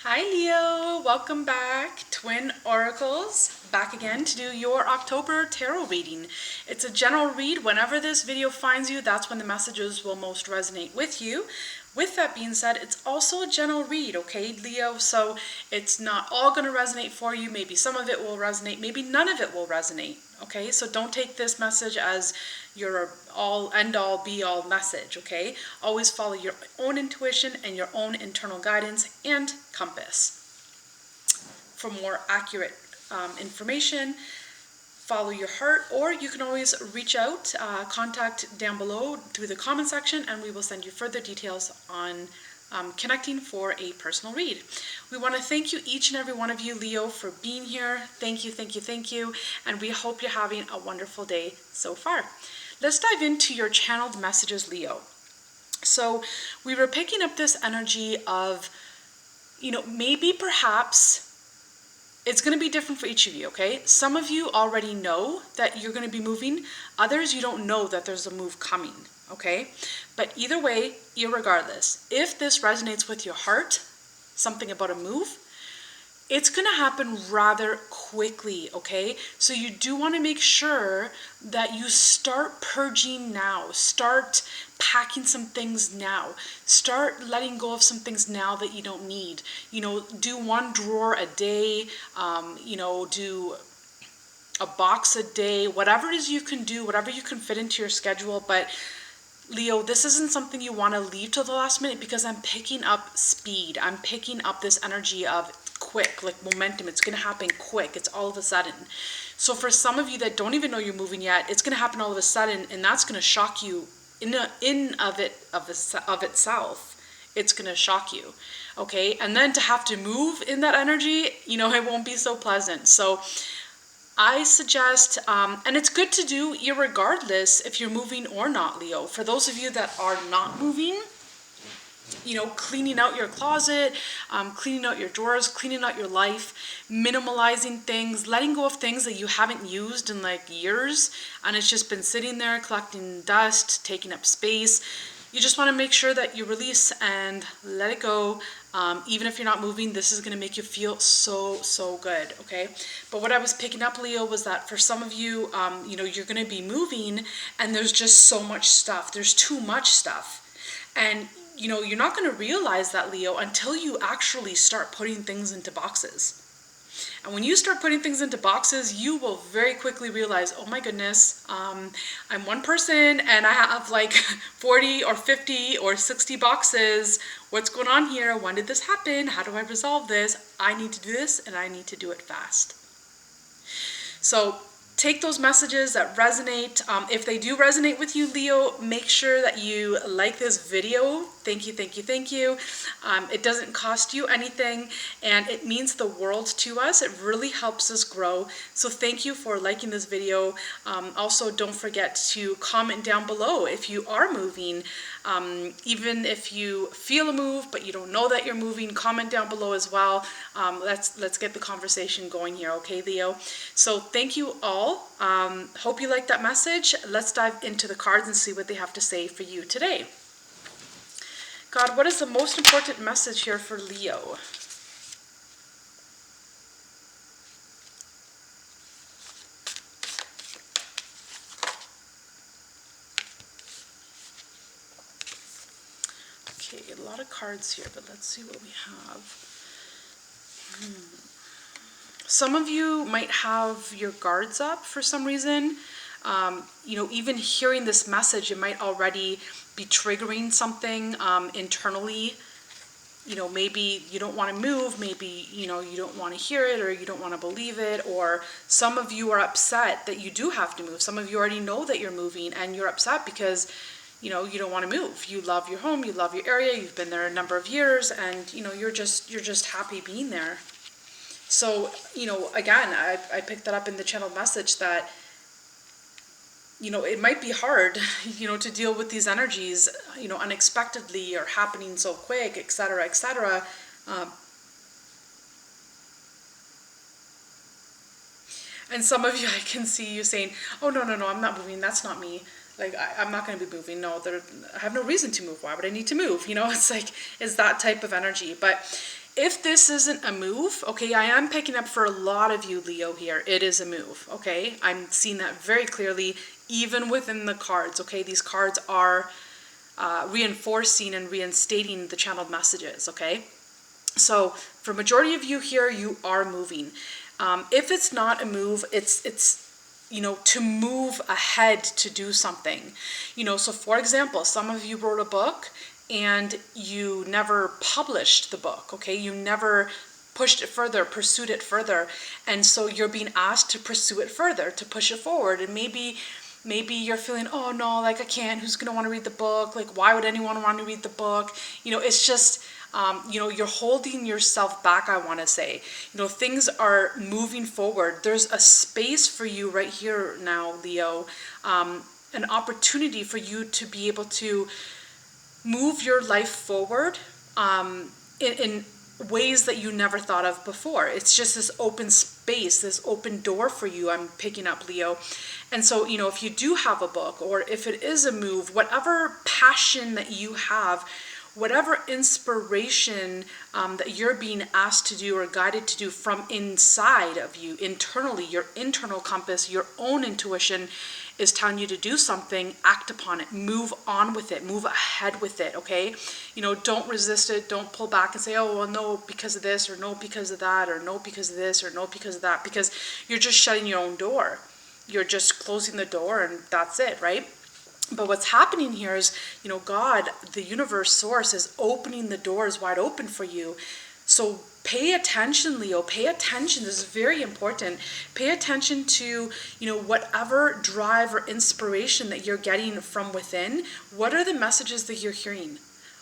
Hi Leo, welcome back. Twin Oracles, back again to do your October tarot reading. It's a general read. Whenever this video finds you, that's when the messages will most resonate with you. With that being said, it's also a general read, okay, Leo? So it's not all going to resonate for you. Maybe some of it will resonate, maybe none of it will resonate, okay? So don't take this message as your all end all be all message, okay? Always follow your own intuition and your own internal guidance and compass. For more accurate information, follow your heart, or you can always reach out, contact down below through the comment section, and we will send you further details on connecting for a personal read. We want to thank you, each and every one of you, Leo, for being here. Thank you, thank you, thank you, and we hope you're having a wonderful day so far. Let's dive into your channeled messages, Leo. So we were picking up this energy of, maybe perhaps it's going to be different for each of you, okay? Some of you already know that you're going to be moving. Others, you don't know that there's a move coming, okay? But either way, irregardless, if this resonates with your heart, something about a move, it's going to happen rather quickly, okay? So you do want to make sure that you start purging now. Start packing some things now. Start letting go of some things now that you don't need. Do one drawer a day, do a box a day, whatever it is you can do, whatever you can fit into your schedule. But Leo, this isn't something you want to leave till the last minute, because I'm picking up speed. I'm picking up this energy of quick, like momentum. It's going to happen quick. It's all of a sudden. So for some of you that don't even know you're moving yet, it's going to happen all of a sudden, and that's going to shock you of itself. It's going to shock you, okay? And then to have to move in that energy, it won't be so pleasant. So I suggest, and it's good to do irregardless if you're moving or not, Leo. For those of you that are not moving, cleaning out your closet, cleaning out your drawers, cleaning out your life, minimalizing things, letting go of things that you haven't used in like years, and it's just been sitting there collecting dust, taking up space. You just want to make sure that you release and let it go. Even if you're not moving, this is going to make you feel so good, okay? But what I was picking up, Leo, was that for some of you, you're going to be moving, and there's just so much stuff. There's too much stuff. And you're not going to realize that, Leo, until you actually start putting things into boxes. And when you start putting things into boxes, you will very quickly realize, oh my goodness, I'm one person and I have like 40 or 50 or 60 boxes. What's going on here? When did this happen? How do I resolve this? I need to do this, and I need to do it fast. So take those messages that resonate. If they do resonate with you, Leo, make sure that you like this video. Thank you, thank you, thank you. It doesn't cost you anything, and it means the world to us. It really helps us grow. So thank you for liking this video. Also, don't forget to comment down below if you are moving. Even if you feel a move, but you don't know that you're moving, comment down below as well. Let's get the conversation going here, okay, Leo? So thank you all. Hope you like that message. Let's dive into the cards and see what they have to say for you today. God, what is the most important message here for Leo? Okay, a lot of cards here, but let's see what we have. Some of you might have your guards up for some reason. Even hearing this message, it might already be triggering something internally. Maybe you don't want to move, maybe, you don't want to hear it, or you don't want to believe it, or some of you are upset that you do have to move. Some of you already know that you're moving, and you're upset because, you don't want to move. You love your home, you love your area, you've been there a number of years, and, you're just happy being there. So, again, I picked that up in the channeled message that, it might be hard, to deal with these energies, unexpectedly or happening so quick, etc., etc. And some of you, I can see you saying, oh, no, I'm not moving. That's not me. Like, I'm not going to be moving. No, I have no reason to move. Why would I need to move? It's like, it's that type of energy. But If this isn't a move, okay, I am picking up for a lot of you, Leo, here. It is a move, okay? I'm seeing that very clearly, even within the cards, okay? These cards are reinforcing and reinstating the channeled messages, okay? So for majority of you here, you are moving. If it's not a move, it's you know, to move ahead to do something. You know, so for example, some of you wrote a book and you never published the book, okay? You never pushed it further, pursued it further. And so you're being asked to pursue it further, to push it forward. And maybe you're feeling, oh no, like I can't, who's gonna wanna read the book? Like, why would anyone wanna read the book? You know, it's just, you know, you're holding yourself back, I wanna say. You know, things are moving forward. There's a space for you right here now, Leo, an opportunity for you to be able to move your life forward in ways that you never thought of before. It's just this open space, this open door for you, I'm picking up, Leo. And so, you know, if you do have a book, or if it is a move, whatever passion that you have, whatever inspiration that you're being asked to do or guided to do from inside of you, internally, your internal compass, your own intuition is telling you to do something, act upon it, move on with it, move ahead with it, okay? You know, don't resist it, don't pull back and say, oh, well, no, because of this, or no, because of that, or no, because of this, or no, because of that, because you're just shutting your own door. You're just closing the door and that's it, right? But what's happening here is, you know, God, the universe source, is opening the doors wide open for you. So pay attention, Leo, pay attention. This is very important. Pay attention to, you know, whatever drive or inspiration that you're getting from within. What are the messages that you're hearing?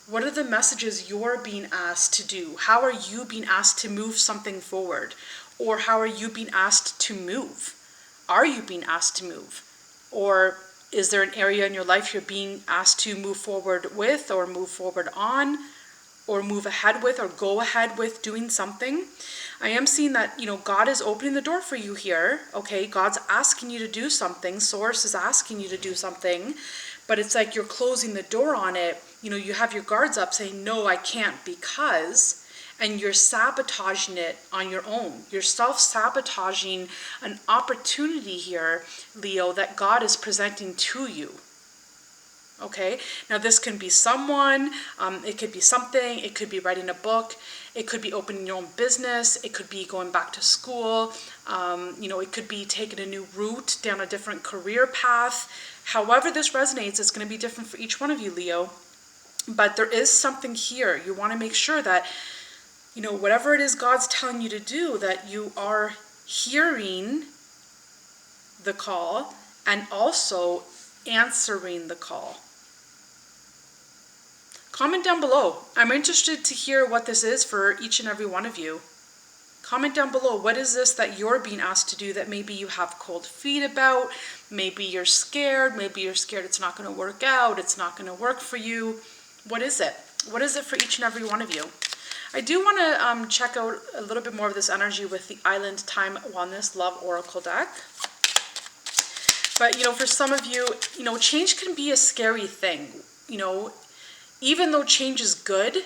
What are the messages you're being asked to do? How are you being asked to move something forward? Or how are you being asked to move? Are you being asked to move? Or is there an area in your life you're being asked to move forward with, or move forward on, or move ahead with, or go ahead with doing something? I am seeing that, you know, God is opening the door for you here, okay? God's asking you to do something. Source is asking you to do something, but it's like you're closing the door on it. You know, you have your guards up saying, no, I can't because, and you're sabotaging it on your own. You're self-sabotaging an opportunity here, Leo, that God is presenting to you. Okay? Now this can be someone, it could be something, it could be writing a book, it could be opening your own business, it could be going back to school, you know, it could be taking a new route down a different career path. However this resonates, it's going to be different for each one of you, Leo. But there is something here. You want to make sure that, you know, whatever it is God's telling you to do, that you are hearing the call and also answering the call. Comment down below. I'm interested to hear what this is for each and every one of you. Comment down below. What is this that you're being asked to do that maybe you have cold feet about? Maybe you're scared. Maybe you're scared it's not going to work out. It's not going to work for you. What is it? What is it for each and every one of you? I do want to check out a little bit more of this energy with the Island Time Wellness Love Oracle deck. But, you know, for some of you, you know, change can be a scary thing. You know, even though change is good,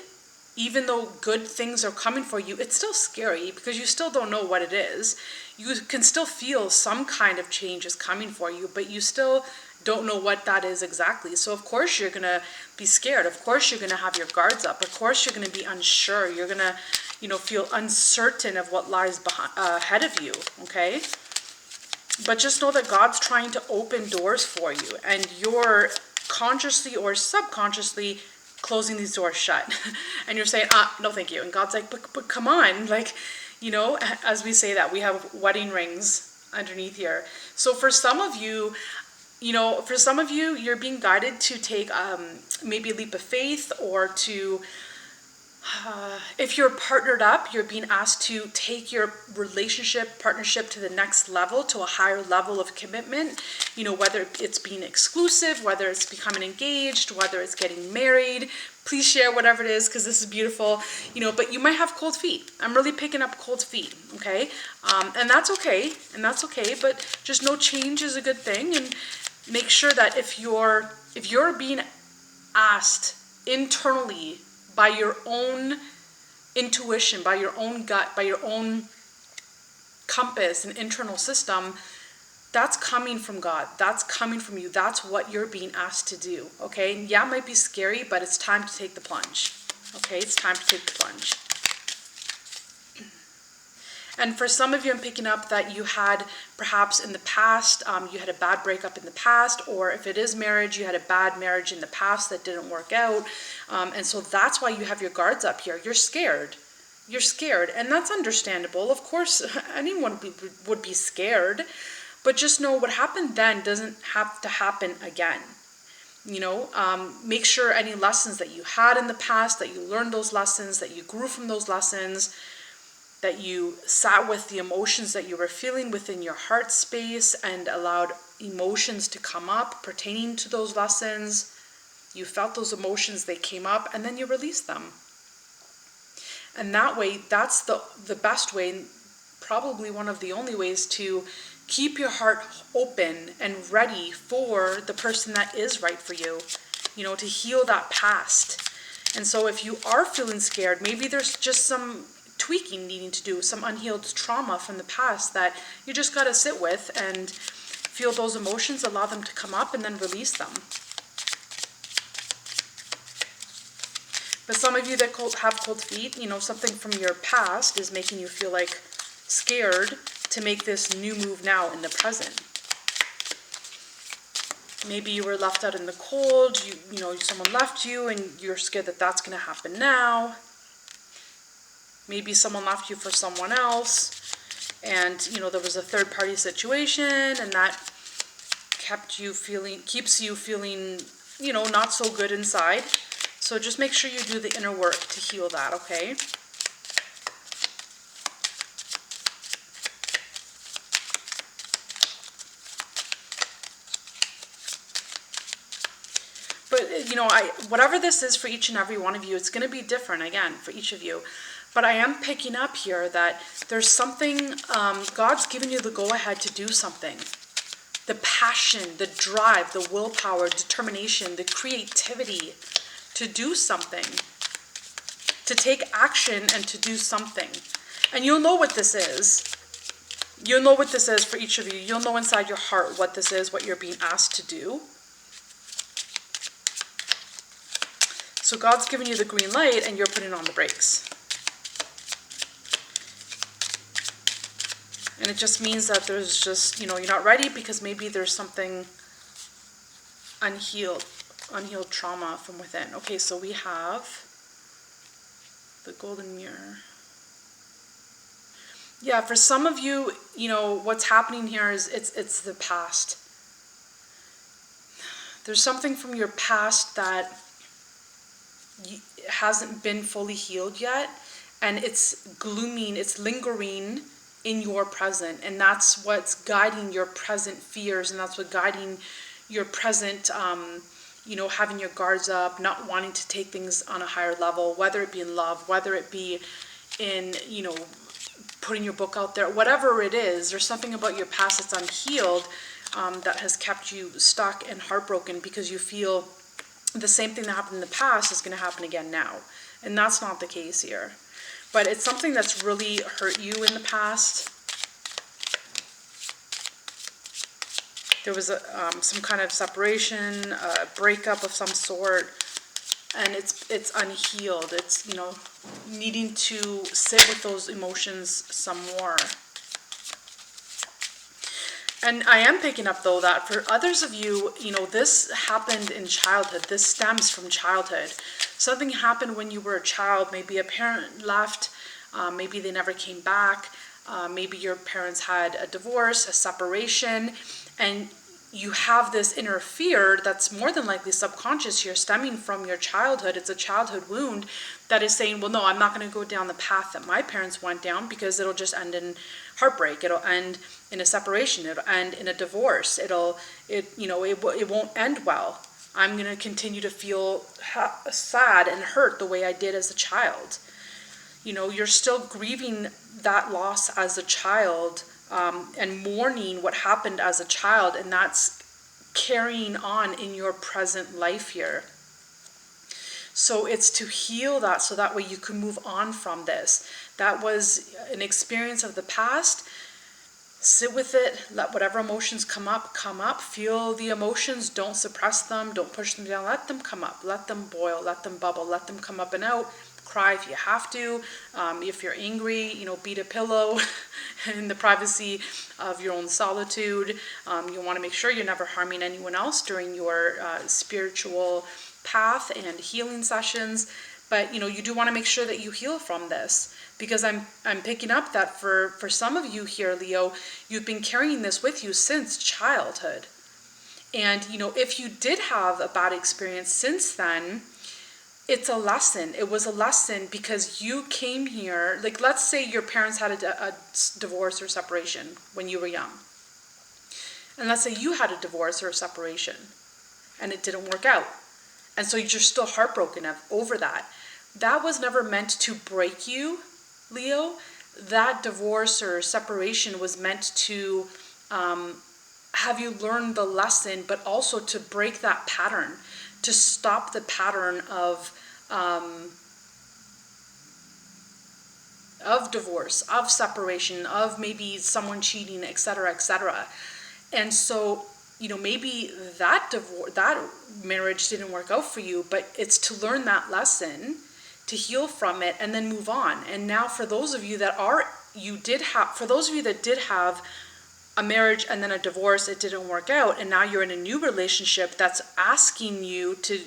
even though good things are coming for you, it's still scary because you still don't know what it is. You can still feel some kind of change is coming for you, but you still don't know what that is exactly. So of course you're going to be scared. Of course you're going to have your guards up. Of course you're going to be unsure. You're going to, you know, feel uncertain of what lies ahead of you, okay? But just know that God's trying to open doors for you, and you're consciously or subconsciously closing these doors shut. And you're saying, no thank you. And God's like, but come on, like, you know, as we say that, we have wedding rings underneath here. So for some of you, you know, for some of you, you're being guided to take maybe a leap of faith, or to, if you're partnered up, you're being asked to take your relationship, partnership to the next level, to a higher level of commitment. You know, whether it's being exclusive, whether it's becoming engaged, whether it's getting married. Please share whatever it is, because this is beautiful. You know, but you might have cold feet. I'm really picking up cold feet, okay? And that's okay, but just know change is a good thing. And make sure that if you're being asked internally by your own intuition, by your own gut, by your own compass and internal system, that's coming from God. That's coming from you. That's what you're being asked to do, okay? Yeah, it might be scary, but it's time to take the plunge, okay? It's time to take the plunge. And for some of you, I'm picking up that you had perhaps in the past, you had a bad breakup in the past, or if it is marriage, you had a bad marriage in the past that didn't work out. And so that's why you have your guards up here. You're scared. You're scared. And that's understandable. Of course, anyone would be scared. But just know what happened then doesn't have to happen again. You know, make sure any lessons that you had in the past, that you learned those lessons, that you grew from those lessons, that you sat with the emotions that you were feeling within your heart space and allowed emotions to come up pertaining to those lessons. You felt those emotions, they came up, and then you released them. And that way, that's the best way, probably one of the only ways to keep your heart open and ready for the person that is right for you, you know, to heal that past. And so if you are feeling scared, maybe there's just some tweaking needing to do, some unhealed trauma from the past that you just got to sit with and feel those emotions, allow them to come up, and then release them. But some of you that have cold feet, you know, something from your past is making you feel like scared to make this new move now in the present. Maybe you were left out in the cold, you know, someone left you and you're scared that that's going to happen now. Maybe someone left you for someone else, and you know there was a third-party situation, and that keeps you feeling, you know, not so good inside. So just make sure you do the inner work to heal that, okay? But you know, whatever this is for each and every one of you, it's going to be different again for each of you. But I am picking up here that there's something, God's given you the go-ahead to do something. The passion, the drive, the willpower, determination, the creativity to do something. To take action and to do something. And you'll know what this is. You'll know what this is for each of you. You'll know inside your heart what this is, what you're being asked to do. So God's given you the green light and you're putting on the brakes. And it just means that there's just, you know, you're not ready because maybe there's something unhealed trauma from within. Okay, so we have the golden mirror. Yeah, for some of you, you know, what's happening here is it's the past. There's something from your past that hasn't been fully healed yet, and it's glooming, it's lingering in your present, and that's what's guiding your present fears, and that's what's guiding your present, you know, having your guards up, not wanting to take things on a higher level, whether it be in love, whether it be in, you know, putting your book out there, whatever it is. There's something about your past that's unhealed that has kept you stuck and heartbroken because you feel the same thing that happened in the past is going to happen again now, and that's not the case here. But it's something that's really hurt you in the past. There was some kind of separation, a breakup of some sort, and it's unhealed. It's, you know, needing to sit with those emotions some more. And I am picking up, though, that for others of you, you know, this happened in childhood. This stems from childhood. Something happened when you were a child. Maybe a parent left. Maybe they never came back. Maybe your parents had a divorce, a separation, and you have this inner fear that's more than likely subconscious here, stemming from your childhood. It's a childhood wound that is saying, well, no, I'm not going to go down the path that my parents went down because it'll just end in heartbreak. It'll end in a separation. It'll end in a divorce. It won't end well. I'm going to continue to feel sad and hurt the way I did as a child. You know, you're still grieving that loss as a child, and mourning what happened as a child, and that's carrying on in your present life here. So it's to heal that so that way you can move on from this. That was an experience of the past. Sit with it, let whatever emotions come up, feel the emotions, don't suppress them, don't push them down, let them come up, let them boil, let them bubble, let them come up and out. Cry if you have to. If you're angry, beat a pillow in the privacy of your own solitude. You want to make sure you're never harming anyone else during your spiritual path and healing sessions. But you do want to make sure that you heal from this, because I'm picking up that for some of you here, Leo, you've been carrying this with you since childhood. And if you did have a bad experience since then, it's a lesson. It was a lesson because you came here, like let's say your parents had a divorce or separation when you were young. And let's say you had a divorce or a separation and it didn't work out. And so you're still heartbroken over that. That was never meant to break you, Leo. That divorce or separation was meant to have you learn the lesson, but also to break that pattern, to stop the pattern of divorce, of separation, of maybe someone cheating, etc., etc. And so, maybe that marriage didn't work out for you, but it's to learn that lesson, to heal from it, and then move on. And now for those of you that did have a marriage and then a divorce, it didn't work out, and now you're in a new relationship that's asking you to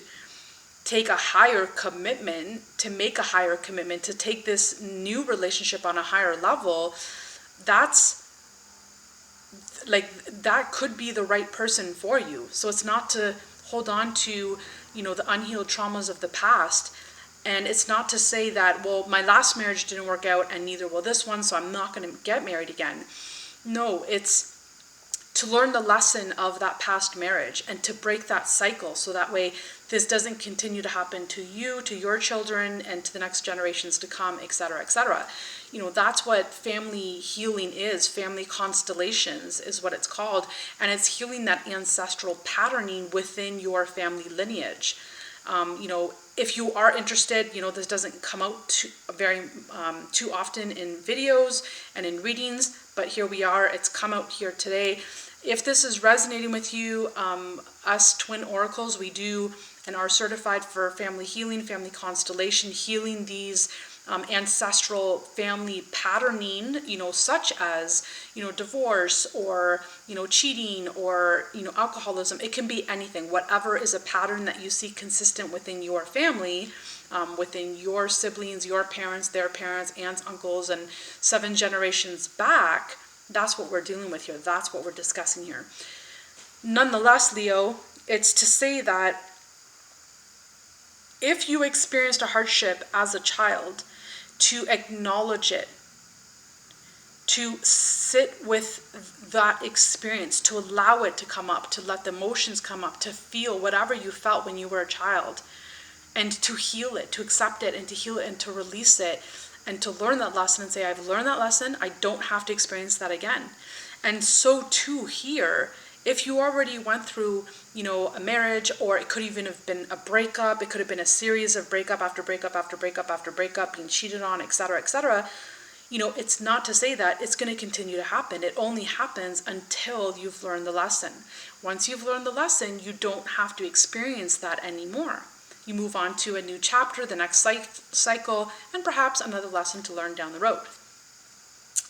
take a higher commitment, to make a higher commitment, to take this new relationship on a higher level, that's like, that could be the right person for you. So it's not to hold on to, the unhealed traumas of the past. And it's not to say that, well, my last marriage didn't work out and neither will this one, so I'm not going to get married again. No, it's to learn the lesson of that past marriage and to break that cycle so that way this doesn't continue to happen to you, to your children, and to the next generations to come, etc., etc. That's what family healing is. Family constellations is what it's called. And it's healing that ancestral patterning within your family lineage. If you are interested, this doesn't come out too often in videos and in readings, but here we are. It's come out here today. If this is resonating with you, us twin oracles, we do and are certified for family healing, family constellation, healing these ancestral family patterning, such as, divorce or, cheating or, alcoholism. It can be anything, whatever is a pattern that you see consistent within your family, within your siblings, your parents, their parents, aunts, uncles, and 7 generations back. That's what we're dealing with here. That's what we're discussing here. Nonetheless, Leo, it's to say that if you experienced a hardship as a child, to acknowledge it, to sit with that experience, to allow it to come up, to let the emotions come up, to feel whatever you felt when you were a child, and to heal it, to accept it, and to heal it, and to release it, and to learn that lesson and say, I've learned that lesson, I don't have to experience that again. And so too here, if you already went through, a marriage, or it could even have been a breakup, it could have been a series of breakup after breakup after breakup after breakup, being cheated on, etc., etc., it's not to say that it's going to continue to happen. It only happens until you've learned the lesson. Once you've learned the lesson, you don't have to experience that anymore. You move on to a new chapter, the next cycle, and perhaps another lesson to learn down the road.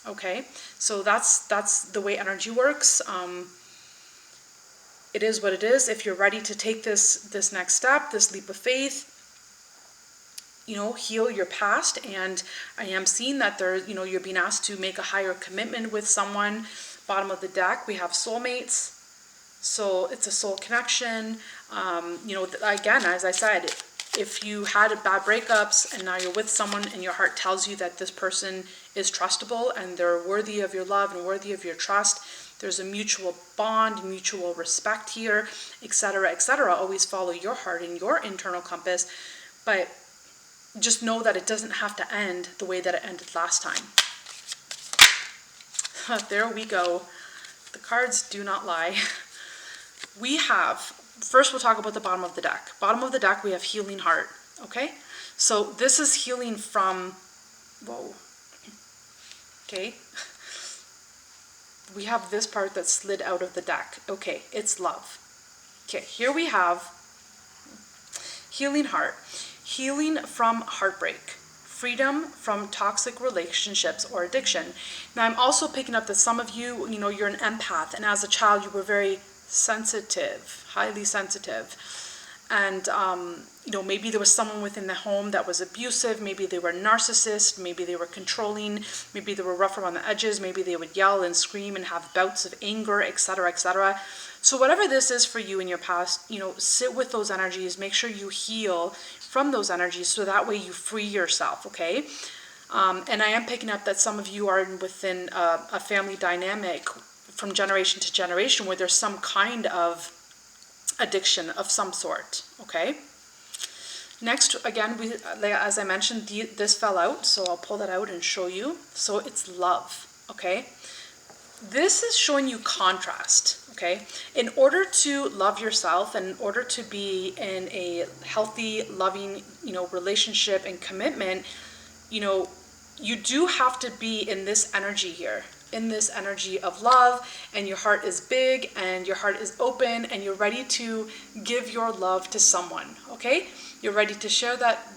Okay, so that's the way energy works. It is what it is. If you're ready to take this next step, this leap of faith, heal your past. And I am seeing that you're being asked to make a higher commitment with someone. Bottom of the deck, we have soulmates. So it's a soul connection. Again, as I said, if you had bad breakups and now you're with someone and your heart tells you that this person is trustable and they're worthy of your love and worthy of your trust, there's a mutual bond, mutual respect here, etc., etc. Always follow your heart and your internal compass, but just know that it doesn't have to end the way that it ended last time. There we go. The cards do not lie. First we'll talk about the bottom of the deck. Bottom of the deck, we have healing heart. Okay, so this is healing from, whoa, okay, we have this part that slid out of the deck. Okay, it's love. Okay, here we have healing heart, healing from heartbreak, freedom from toxic relationships or addiction. Now, I'm also picking up that some of you, you're an empath, and as a child, you were very sensitive, highly sensitive. And, maybe there was someone within the home that was abusive. Maybe they were narcissist. Maybe they were controlling. Maybe they were rough around the edges. Maybe they would yell and scream and have bouts of anger, etc., etc. So whatever this is for you in your past, sit with those energies. Make sure you heal from those energies so that way you free yourself, okay? And I am picking up that some of you are within a family dynamic from generation to generation where there's some kind of addiction of some sort, okay? Next, again, as I mentioned, this fell out, so I'll pull that out and show you. So it's love, okay? This is showing you contrast, okay? In order to love yourself, and in order to be in a healthy, loving, relationship and commitment, you do have to be in this energy here, in this energy of love, and your heart is big and your heart is open and you're ready to give your love to someone, okay? You're ready to share that,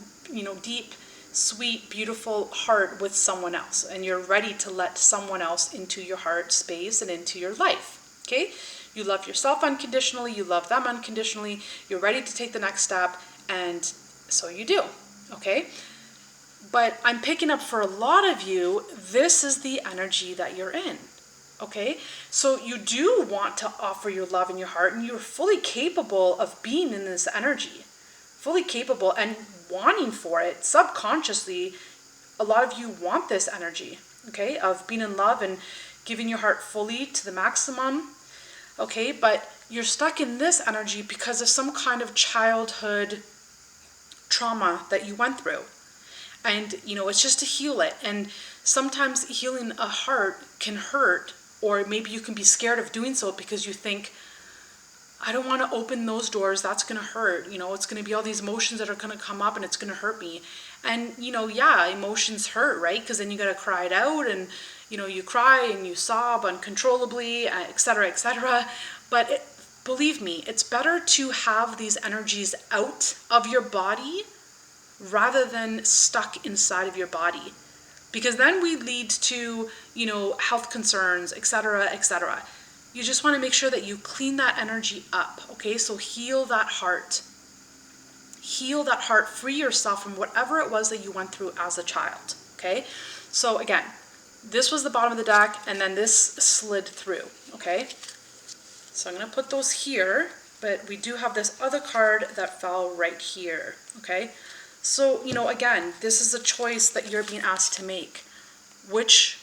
deep, sweet, beautiful heart with someone else, and you're ready to let someone else into your heart space and into your life, okay? You love yourself unconditionally, you love them unconditionally, you're ready to take the next step, and so you do, okay? But I'm picking up for a lot of you, this is the energy that you're in, okay? So you do want to offer your love in your heart, and you're fully capable of being in this energy, fully capable and wanting for it. Subconsciously, a lot of you want this energy, okay, of being in love and giving your heart fully to the maximum, okay? But you're stuck in this energy because of some kind of childhood trauma that you went through. And, it's just to heal it. And sometimes healing a heart can hurt, or maybe you can be scared of doing so because you think, I don't want to open those doors. That's going to hurt. It's going to be all these emotions that are going to come up and it's going to hurt me. And, yeah, emotions hurt, right? Because then you got to cry it out and, you cry and you sob uncontrollably, etc., etc. But believe me, it's better to have these energies out of your body rather than stuck inside of your body, because then we lead to, health concerns, etc., etc. You just want to make sure that you clean that energy up, okay? So heal that heart. Heal that heart, free yourself from whatever it was that you went through as a child, okay? So again, this was the bottom of the deck, and then this slid through, okay? So I'm going to put those here, but we do have this other card that fell right here, okay? So, again, this is a choice that you're being asked to make. Which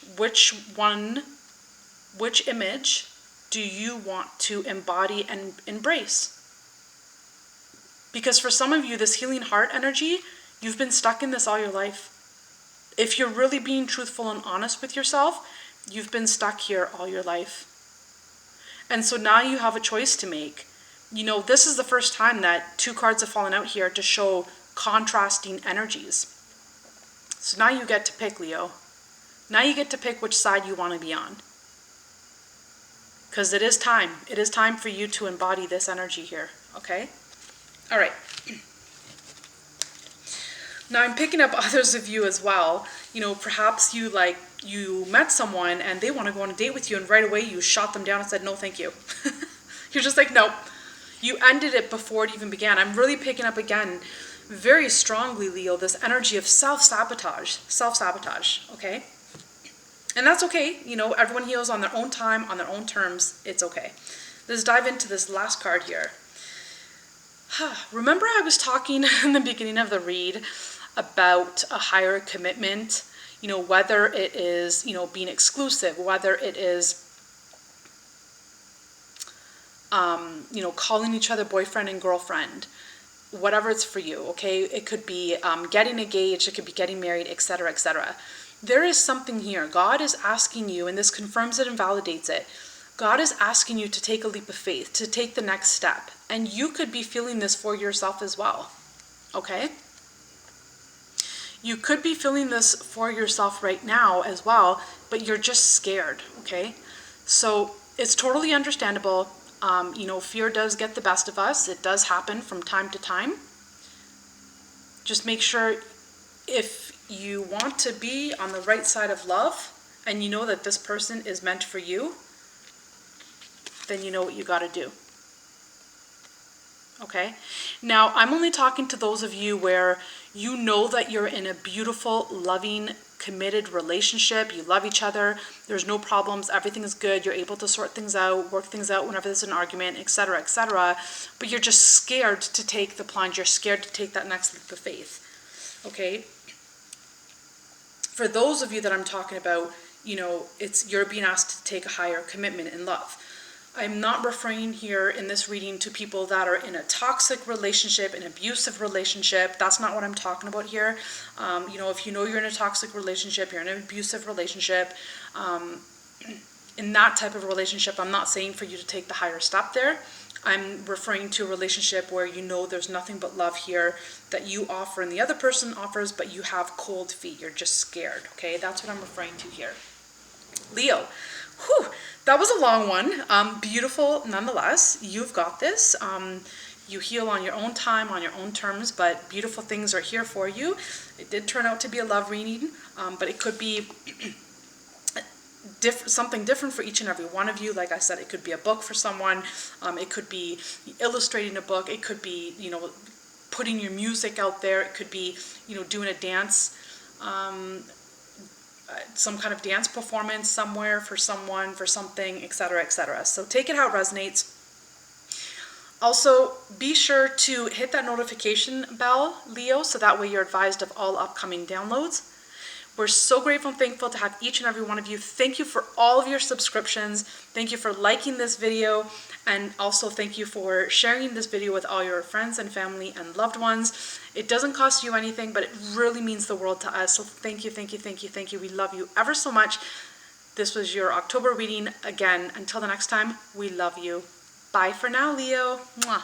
image do you want to embody and embrace? Because for some of you, this healing heart energy, you've been stuck in this all your life. If you're really being truthful and honest with yourself, you've been stuck here all your life. And so now you have a choice to make. This is the first time that two cards have fallen out here to show contrasting energies. So now you get to pick, Leo. Now you get to pick which side you want to be on. Because it is time. It is time for you to embody this energy here, okay? All right. Now I'm picking up others of you as well. Perhaps you met someone and they want to go on a date with you, and right away you shot them down and said, no, thank you. You're just like, nope. You ended it before it even began. I'm really picking up again very strongly, Leo, this energy of self-sabotage, okay? And that's okay. Everyone heals on their own time, on their own terms. It's okay. Let's dive into this last card here. Remember I was talking in the beginning of the read about a higher commitment, whether it is, being exclusive, whether it is, calling each other boyfriend and girlfriend, whatever it's for you, okay? It could be getting engaged, it could be getting married, etc., etc. There is something here. God is asking you, and this confirms it and validates it. God is asking you to take a leap of faith, to take the next step. And you could be feeling this for yourself as well, okay? You could be feeling this for yourself right now as well, but you're just scared, okay? So it's totally understandable. You know, fear does get the best of us. It does happen from time to time. Just make sure, if you want to be on the right side of love and you know that this person is meant for you, then you know what you got to do. Okay? Now, I'm only talking to those of you where you know that you're in a beautiful, loving, committed relationship. You love each other. There's no problems. Everything is good. You're able to sort things out, work things out whenever there's an argument, etc., etc. But you're just scared to take the plunge. You're scared to take that next leap of faith. Okay? For those of you that I'm talking about, you know, you're being asked to take a higher commitment in love. I'm not referring here in this reading to people that are in a toxic relationship, an abusive relationship. That's not what I'm talking about here. You know, if you know you're in a toxic relationship, you're in an abusive relationship, in that type of relationship, I'm not saying for you to take the higher step there. I'm referring to a relationship where you know there's nothing but love here that you offer and the other person offers, but you have cold feet. You're just scared, okay? That's what I'm referring to here. Leo. Whew, that was a long one. Beautiful nonetheless. You've got this. You heal on your own time, on your own terms, but beautiful things are here for you. It did turn out to be a love reading, but it could be something different for each and every one of you. Like I said, it could be a book for someone. It could be illustrating a book. It could be, you know, putting your music out there. It could be, you know, doing a dance, some kind of dance performance somewhere for someone, for something, etc., etc. So take it how it resonates. Also, be sure to hit that notification bell, Leo, so that way you're advised of all upcoming downloads. We're so grateful and thankful to have each and every one of you. Thank you for all of your subscriptions. Thank you for liking this video. And also thank you for sharing this video with all your friends and family and loved ones. It doesn't cost you anything, but it really means the world to us. So thank you, thank you, thank you, thank you. We love you ever so much. This was your October reading. Again, until the next time, we love you. Bye for now, Leo. Mwah.